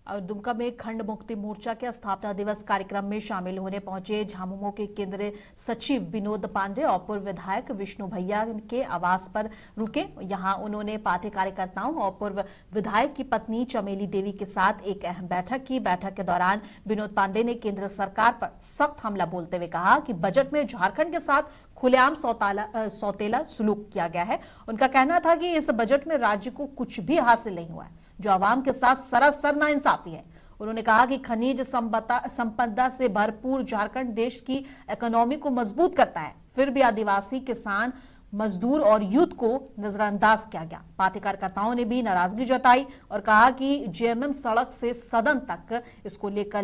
और दुमका में खंड मुक्ति मोर्चा के स्थापना दिवस कार्यक्रम में शामिल होने पहुंचे झामुमो के केंद्रीय सचिव विनोद पांडे और पूर्व विधायक विष्णु भैया के आवास पर रुके। यहां उन्होंने पार्टी कार्यकर्ताओं और पूर्व विधायक की पत्नी चमेली देवी के साथ एक अहम बैठक की। बैठक के दौरान विनोद पांडे ने केंद्र सरकार पर सख्त हमला बोलते हुए कहा कि बजट में झारखंड के साथ खुलेआम सौतेला सुलूक किया गया है। उनका कहना था कि इस बजट में राज्य को कुछ भी हासिल नहीं हुआ है, जो आवाम के साथ सरासर नाइंसाफी है। उन्होंने कहा कि खनिज संपदा से भरपूर झारखंड देश की इकोनॉमी को मजबूत करता है, फिर भी आदिवासी, किसान, मजदूर और यूथ को नजरअंदाज किया गया। पार्टी कार्यकर्ताओं ने भी नाराजगी जताई और कहा कि जेएमएम सड़क से सदन तक इसको लेकर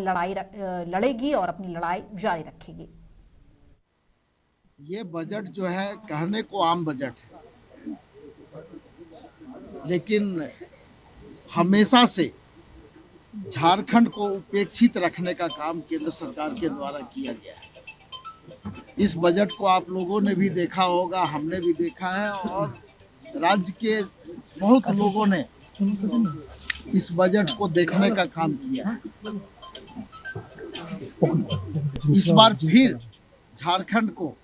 लड़ेगी और अपनी लड़ाई जारी रखेगी। ये बजट जो है कहने को आम बजट है, लेकिन हमेशा से झारखंड को उपेक्षित रखने का काम केंद्र सरकार के द्वारा किया गया है। इस बजट को आप लोगों ने भी देखा होगा, हमने भी देखा है और राज्य के बहुत लोगों ने इस बजट को देखने का काम किया है। इस बार फिर झारखंड को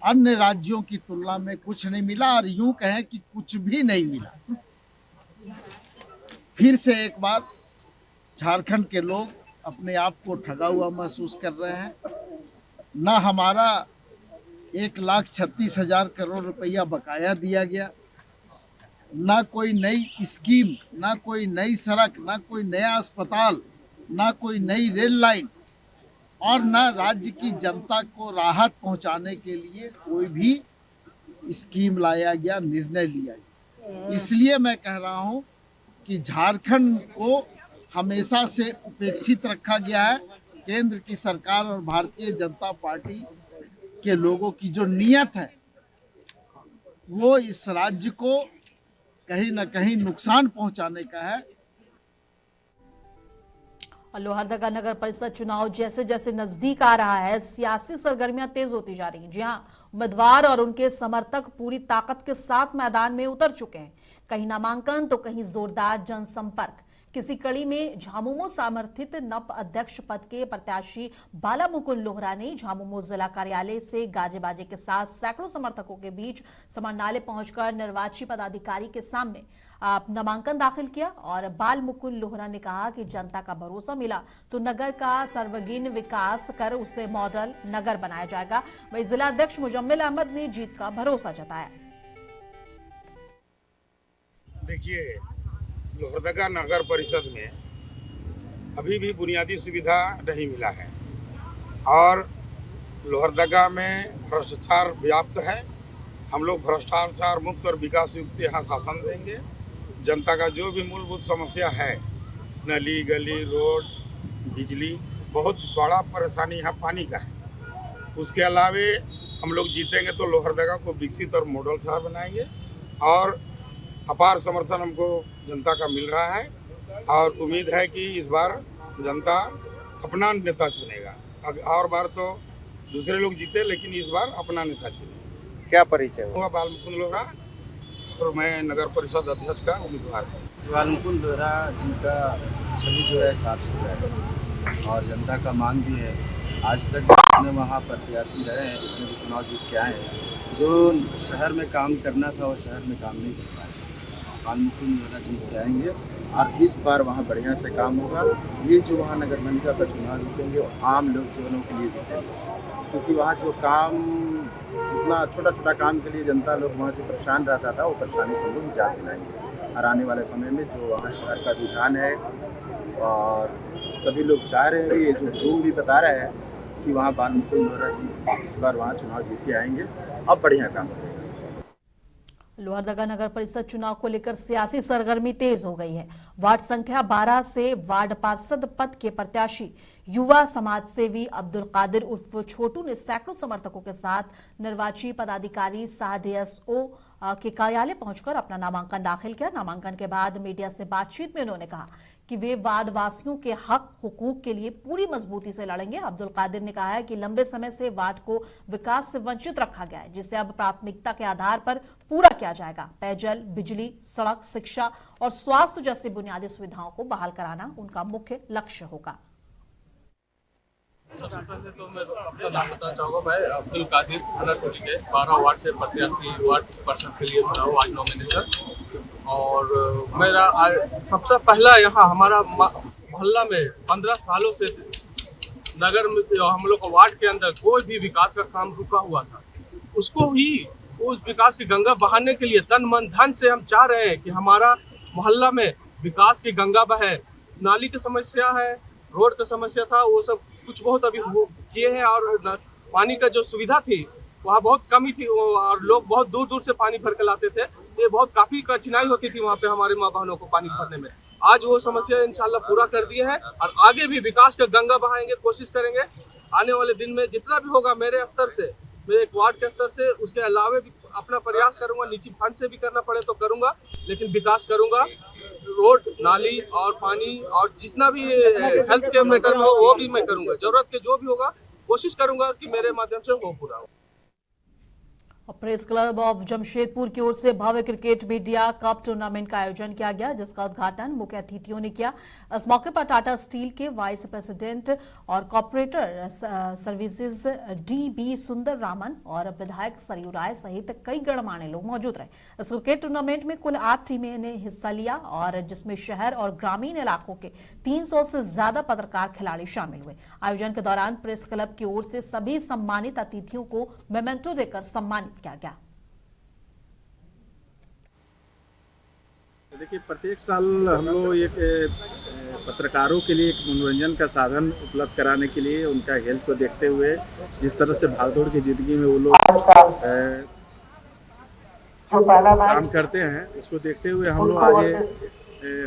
अन्य राज्यों की तुलना में कुछ नहीं मिला और यूं कहें कि कुछ भी नहीं मिला। फिर से एक बार झारखंड के लोग अपने आप को ठगा हुआ महसूस कर रहे हैं। ना हमारा 1,36,000 करोड़ रुपया बकाया दिया गया, ना कोई नई स्कीम, ना कोई नई सड़क, ना कोई नया अस्पताल, ना कोई नई रेल लाइन और न राज्य की जनता को राहत पहुंचाने के लिए कोई भी स्कीम लाया गया, निर्णय लिया गया। इसलिए मैं कह रहा हूं कि झारखंड को हमेशा से उपेक्षित रखा गया है। केंद्र की सरकार और भारतीय जनता पार्टी के लोगों की जो नीयत है वो इस राज्य को कहीं न कहीं नुकसान पहुंचाने का है। लोहरदगा नगर परिषद चुनाव जैसे जैसे नजदीक आ रहा है, सियासी सरगर्मियां तेज होती जा रही हैं। जी हां, उम्मीदवार और उनके समर्थक पूरी ताकत के साथ मैदान में उतर चुके हैं। कहीं नामांकन तो कहीं जोरदार जनसंपर्क। किसी कड़ी में झामुमो समर्थित नप अध्यक्ष पद के प्रत्याशी बाला मुकुंद लोहरा ने झामुमो जिला कार्यालय से गाजे बाजे के साथ सैकड़ों समर्थकों के बीच समाहरणालय पहुंचकर निर्वाची पदाधिकारी के सामने नामांकन दाखिल किया। और बाल मुकुंद लोहरा ने कहा कि जनता का भरोसा मिला तो नगर का सर्वांगीण विकास कर उसे मॉडल नगर बनाया जाएगा। वहीं जिला अध्यक्ष मुजम्मिल अहमद ने जीत का भरोसा जताया। देखिए, लोहरदगा नगर परिषद में अभी भी बुनियादी सुविधा नहीं मिला है और लोहरदगा में भ्रष्टाचार व्याप्त है। हम लोग भ्रष्टाचार मुक्त और विकास युक्त यहाँ शासन देंगे। जनता का जो भी मूलभूत समस्या है, नली गली, रोड, बिजली, बहुत बड़ा परेशानी यहाँ पानी का है। उसके अलावे हम लोग जीतेंगे तो लोहरदगा को विकसित और मॉडल शहर बनाएंगे और अपार समर्थन हमको जनता का मिल रहा है और उम्मीद है कि इस बार जनता अपना नेता चुनेगा। और बार तो दूसरे लोग जीते, लेकिन इस बार अपना नेता चुनेगा। क्या परिचय होगा? बाल मुकुंद लोहरा और मैं नगर परिषद अध्यक्ष का उम्मीदवार हूँ। बाल मुकुंद लोहरा जिनका छवि जो है साफ सुथरा है और जनता का मांग भी है। आज तक जितने वहाँ प्रत्याशी रहे हैं, जितने भी चुनाव जीत के आए हैं, जो शहर में काम करना था वो शहर में काम नहीं कर पाए। बाल मुकुंद लोहरा जीत के आएंगे और इस बार वहाँ बढ़िया से काम होगा। ये जो वहाँ नगर पालिका का चुनाव जीतेंगे वो आम लोग जीवनों के लिए जीतेंगे, क्योंकि वहाँ जो काम जितना छोटा छोटा काम के लिए जनता लोग वहाँ से परेशान रहता था, वो परेशानी से लोग निजात दिलाएंगे। और आने वाले समय में जो वहाँ शहर का रुझान है और सभी लोग चाह रहे हैं, ये जो जूम भी बता रहे हैं कि वहाँ बाल मुकुंद लोहरा जी इस बार वहाँ चुनाव जीत के आएंगे, अब बढ़िया काम करेंगे। लोहरदगा नगर परिषद चुनाव को लेकर सियासी सरगर्मी तेज हो गई है। वार्ड संख्या 12 से वार्ड पार्षद पद के प्रत्याशी युवा समाज सेवी अब्दुल कादिर उर्फ छोटू ने सैकड़ों समर्थकों के साथ निर्वाची पदाधिकारी शाह डीएसओ के कार्यालय पहुंचकर अपना नामांकन दाखिल किया। नामांकन के बाद मीडिया से बातचीत में उन्होंने कहा कि वे वार्ड वासियों के हक हुकूक के लिए पूरी मजबूती से लड़ेंगे। अब्दुल कादिर ने कहा है कि लंबे समय से वार्ड को विकास से वंचित रखा गया है, जिसे अब प्राथमिकता के आधार पर पूरा किया जाएगा। पेयजल, बिजली, सड़क, शिक्षा और स्वास्थ्य जैसी बुनियादी सुविधाओं को बहाल कराना उनका मुख्य लक्ष्य होगा। सबसे पहले तो मैं अपना नाम बताना चाहूँगा। मैं अब्दुल कादिर थाना टोली के 12 वार्ड से प्रत्याशी वार्ड पर्सन के लिए बना हूँ आज नॉमिनेशन। और मेरा सबसे पहला यहाँ हमारा मोहल्ला में 15 सालों से नगर में हम लोग वार्ड के अंदर कोई भी विकास का काम रुका हुआ था, उसको ही उस विकास की गंगा बहाने के लिए तन मन धन से हम चाह रहे हैं कि हमारा मोहल्ला में विकास की गंगा बहे। नाली की समस्या है, रोड की समस्या था, वो सब कुछ बहुत अभी किए हैं। और पानी का जो सुविधा थी वहाँ बहुत कमी थी और लोग बहुत दूर दूर से पानी भर के लाते थे। ये बहुत काफ़ी कठिनाई होती थी वहाँ पे हमारे माँ बहनों को पानी भरने में। आज वो समस्या इंशाल्लाह पूरा कर दिए हैं और आगे भी विकास का गंगा बहाएंगे, कोशिश करेंगे। आने वाले दिन में जितना भी होगा मेरे स्तर से, मेरे एक वार्ड के स्तर से, उसके अलावा भी अपना प्रयास करूँगा। निजी फंड से भी करना पड़े तो करूँगा, लेकिन विकास करूँगा। रोड, नाली और पानी और जितना भी हेल्थ केयर मैटर में हो वो भी मैं करूँगा। जरूरत के जो भी होगा कोशिश करूँगा कि मेरे माध्यम से वो पूरा हो। और प्रेस क्लब ऑफ जमशेदपुर की ओर से भव्य क्रिकेट मीडिया कप टूर्नामेंट का आयोजन किया गया, जिसका उद्घाटन मुख्य अतिथियों ने किया। इस मौके पर टाटा स्टील के वाइस प्रेसिडेंट और कॉर्पोरेटर सर्विसेज डी.बी. सुंदर रामन और विधायक सरयू राय सहित कई गणमान्य लोग मौजूद रहे। इस क्रिकेट टूर्नामेंट में कुल 8 टीमें ने हिस्सा लिया और जिसमें शहर और ग्रामीण इलाकों के 300 से ज्यादा पत्रकार खिलाड़ी शामिल हुए। आयोजन के दौरान प्रेस क्लब की ओर से सभी सम्मानित अतिथियों को मेमेंटो देकर सम्मानित किया गया। देखिए, प्रत्येक साल हम लोग एक पत्रकारों के लिए एक मनोरंजन का साधन उपलब्ध कराने के लिए उनका हेल्थ को देखते हुए, जिस तरह से भागदौड़ की जिंदगी में वो लोग काम करते हैं, उसको देखते हुए हम लोग आगे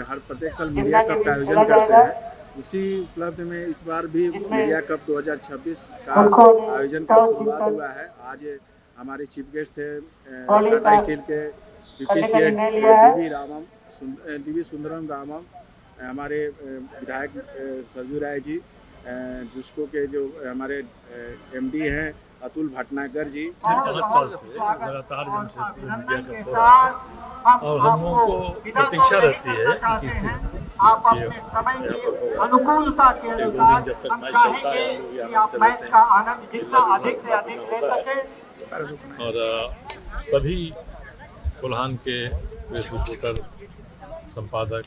हर प्रत्येक साल मीडिया कप का आयोजन करते हैं। उसी उपलब्ध में इस बार भी मीडिया कप 2026 का आयोजन का शुरुआत हुआ है। आज हमारे चीफ गेस्ट थे टाटा स्टील के पीपीसीएड डी.बी. सुंदरम रामम, हमारे विधायक सरयू राय जी, जुस्को के जो हमारे एमडी हैं अतुल भटनागर जी। 5 साल से लगातार जमशेदपुर मीडिया कप हो रहा है और हम लोगों को प्रतीक्षा रहती है कि किस दिन अनुकूलता के अनुसार जब तक मैच चलता है हम लोग यहाँ से रहते हैं। और सभी कोल्हान के प्रेस रिपोर्टर, संपादक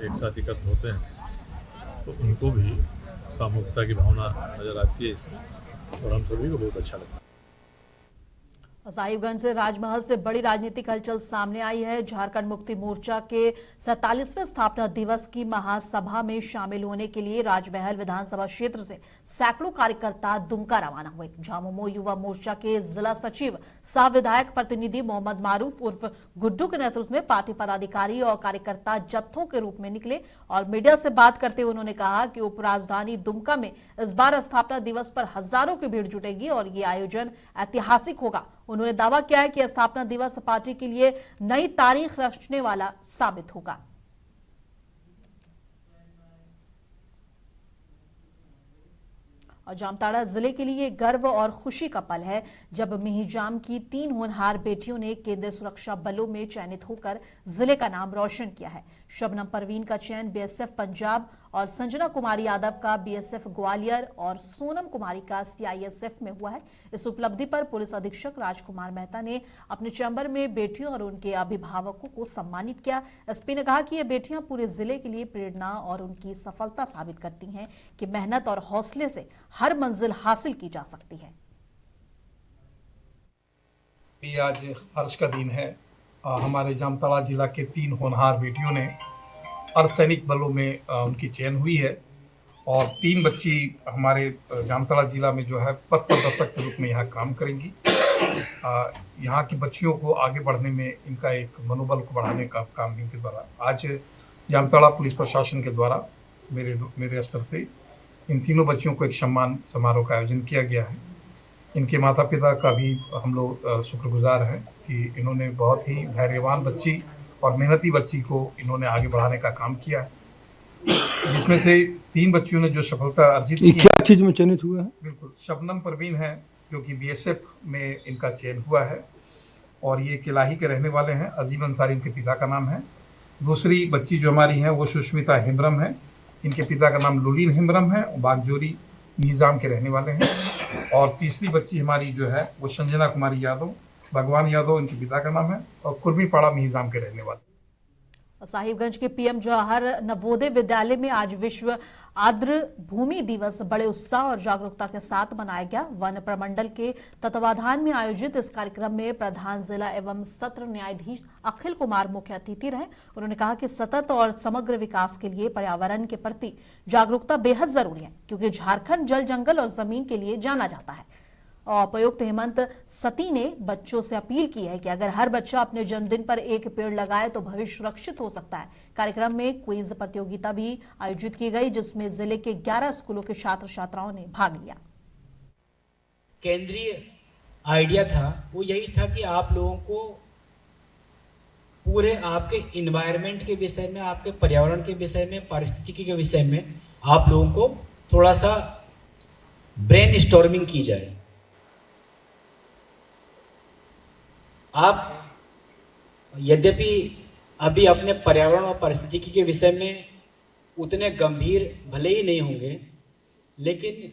एक साथ एकत्र होते हैं तो उनको भी सामूहिकता की भावना नजर आती है इसमें और हम सभी को बहुत अच्छा लगता है। साहिबगंज से राजमहल से बड़ी राजनीतिक हलचल सामने आई है। झारखंड मुक्ति मोर्चा के 47वें स्थापना दिवस की महासभा में शामिल होने के लिए राजमहल विधानसभा क्षेत्र से सैकड़ों कार्यकर्ता दुमका रवाना हुए। झामुमो युवा मोर्चा के जिला सचिव सह विधायक प्रतिनिधि मोहम्मद मारूफ उर्फ गुड्डू के नेतृत्व में पार्टी पदाधिकारी और कार्यकर्ता जत्थों के रूप में निकले और मीडिया से बात करते हुए उन्होंने कहा कि उपराजधानी दुमका में इस बार स्थापना दिवस पर हजारों की भीड़ जुटेगी और ये आयोजन ऐतिहासिक होगा। उन्होंने दावा किया है कि स्थापना दिवस पार्टी के लिए नई तारीख रचने वाला साबित होगा। और जामताड़ा जिले के लिए गर्व और खुशी का पल है जब मिहिजाम की 3 होनहार बेटियों ने केंद्रीय सुरक्षा बलों में चयनित होकर जिले का नाम रोशन किया है। शबनम परवीन का चयन बीएसएफ पंजाब और संजना कुमारी यादव का बीएसएफ ग्वालियर और सोनम कुमारी का सीआईएसएफ में हुआ है। इस उपलब्धि पर पुलिस अधीक्षक राजकुमार मेहता ने अपने चैम्बर में बेटियों और उनके अभिभावकों को सम्मानित किया। एसपी ने कहा कि ये बेटियां पूरे जिले के लिए प्रेरणा और उनकी सफलता साबित करती हैं कि मेहनत और हौसले से हर मंजिल हासिल की जा सकती है। ये आज हर्ष का दिन है। हमारे जामताड़ा जिला के 3 होनहार बेटियों ने अर्धसैनिक बलों में उनकी चयन हुई है और 3 बच्ची हमारे जामताड़ा जिला में जो है पथ प्रदर्शक के रूप में यहाँ काम करेंगी। यहाँ की बच्चियों को आगे बढ़ने में इनका एक मनोबल को बढ़ाने का काम इनके द्वारा आज जामताड़ा पुलिस प्रशासन के द्वारा मेरे स्तर से इन तीनों बच्चियों को एक सम्मान समारोह का आयोजन किया गया है। इनके माता पिता का भी हम लोग शुक्रगुजार हैं कि इन्होंने बहुत ही धैर्यवान बच्ची और मेहनती बच्ची को इन्होंने आगे बढ़ाने का काम किया है जिसमें से 3 बच्चियों ने जो सफलता अर्जित ये की क्या चीज़ में चयनित हुआ है? बिल्कुल, शबनम परवीन है जो कि बीएसएफ में इनका चयन हुआ है और ये किलाही के रहने वाले हैं। अजीम अंसारी इनके पिता का नाम है। दूसरी बच्ची जो हमारी है वो सुष्मिता हेम्ब्रम है, इनके पिता का नाम लुलीन हेम्ब्रम है और बागजोरी निज़ाम के रहने वाले हैं। और तीसरी बच्ची हमारी जो है वो संजना कुमारी यादव, भगवान यादव इनके पिता का नाम है और कुर्मीपाड़ा निज़ाम के रहने वाले। साहिबगंज के पीएम जवाहर नवोदय विद्यालय में आज विश्व आर्द्र भूमि दिवस बड़े उत्साह और जागरूकता के साथ मनाया गया। वन प्रमंडल के तत्वाधान में आयोजित इस कार्यक्रम में प्रधान जिला एवं सत्र न्यायाधीश अखिल कुमार मुख्य अतिथि रहे। उन्होंने कहा कि सतत और समग्र विकास के लिए पर्यावरण के प्रति जागरूकता बेहद जरूरी है, क्योंकि झारखंड जल, जंगल और जमीन के लिए जाना जाता है। उपायुक्त हेमंत सती ने बच्चों से अपील की है कि अगर हर बच्चा अपने जन्मदिन पर एक पेड़ लगाए तो भविष्य सुरक्षित हो सकता है। कार्यक्रम में क्विज प्रतियोगिता भी आयोजित की गई, जिसमें जिले के 11 स्कूलों के छात्र छात्राओं ने भाग लिया। केंद्रीय आइडिया था वो यही था कि आप लोगों को पूरे आपके इन्वायरमेंट के विषय में, आपके पर्यावरण के विषय में, पारिस्थितिकी के विषय में आप लोगों को थोड़ा सा ब्रेन स्टॉर्मिंग की जाए। आप यद्यपि अभी अपने पर्यावरण और पारिस्थितिकी के विषय में उतने गंभीर भले ही नहीं होंगे, लेकिन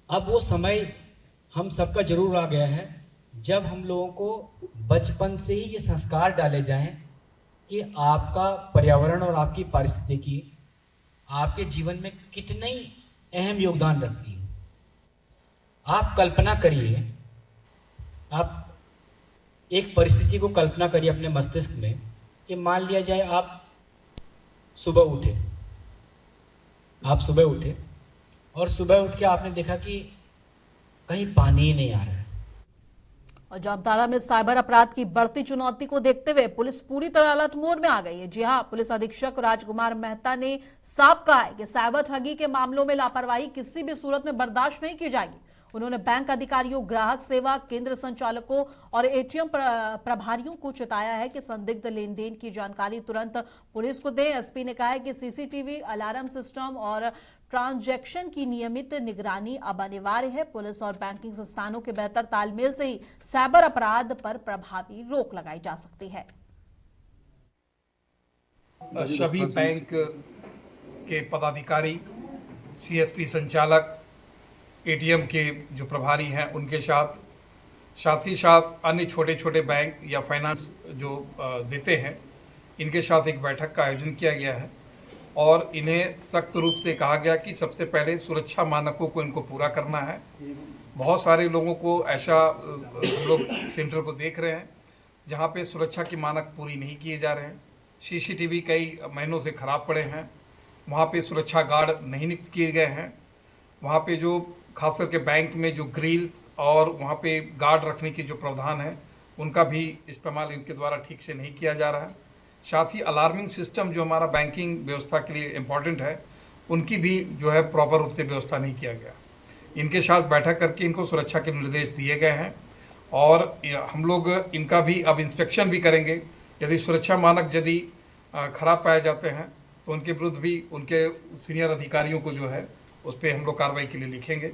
अब वो समय हम सबका जरूर आ गया है जब हम लोगों को बचपन से ही ये संस्कार डाले जाएं कि आपका पर्यावरण और आपकी पारिस्थितिकी आपके जीवन में कितनी अहम योगदान रखती है। आप कल्पना करिए, आप एक परिस्थिति को कल्पना करिए अपने मस्तिष्क में कि मान लिया जाए आप सुबह उठे और सुबह उठ के आपने देखा कि कहीं पानी ही नहीं आ रहा है। और जामताड़ा में साइबर अपराध की बढ़ती चुनौती को देखते हुए पुलिस पूरी तरह अलर्ट मोड में आ गई है। जी हां, पुलिस अधीक्षक राजकुमार मेहता ने साफ कहा है कि साइबर ठगी के मामलों में लापरवाही किसी भी सूरत में बर्दाश्त नहीं की जाएगी। उन्होंने बैंक अधिकारियों, ग्राहक सेवा केंद्र संचालकों और एटीएम प्रभारियों को चेताया है कि संदिग्ध लेन देन की जानकारी तुरंत पुलिस को दें। एसपी ने कहा है कि सीसीटीवी, अलार्म सिस्टम और ट्रांजैक्शन की नियमित निगरानी अब अनिवार्य है। पुलिस और बैंकिंग संस्थानों के बेहतर तालमेल से ही साइबर अपराध पर प्रभावी रोक लगाई जा सकती है। सभी बैंक के पदाधिकारी, सीएसपी संचालक, एटीएम के जो प्रभारी हैं उनके साथ ही साथ अन्य छोटे छोटे बैंक या फाइनेंस जो देते हैं, इनके साथ एक बैठक का आयोजन किया गया है और इन्हें सख्त रूप से कहा गया कि सबसे पहले सुरक्षा मानकों को इनको पूरा करना है। बहुत सारे लोगों को ऐसा हम लोग सेंटर को देख रहे हैं जहां पे सुरक्षा के मानक पूरी नहीं किए जा रहे हैं। सीसीटीवी कई महीनों से ख़राब पड़े हैं, वहाँ पे सुरक्षा गार्ड नहीं नियुक्त किए गए हैं। वहाँ पे जो खास करके बैंक में जो ग्रिल्स और वहाँ पे गार्ड रखने की जो प्रावधान है उनका भी इस्तेमाल इनके द्वारा ठीक से नहीं किया जा रहा है। साथ ही अलार्मिंग सिस्टम जो हमारा बैंकिंग व्यवस्था के लिए इम्पॉर्टेंट है, उनकी भी जो है प्रॉपर रूप से व्यवस्था नहीं किया गया। इनके साथ बैठक करके इनको सुरक्षा के निर्देश दिए गए हैं और हम लोग इनका भी अब इंस्पेक्शन भी करेंगे। यदि सुरक्षा मानक यदि खराब पाए जाते हैं तो उनके विरुद्ध भी उनके सीनियर अधिकारियों को जो है उस पर हम लोग कार्रवाई के लिए लिखेंगे।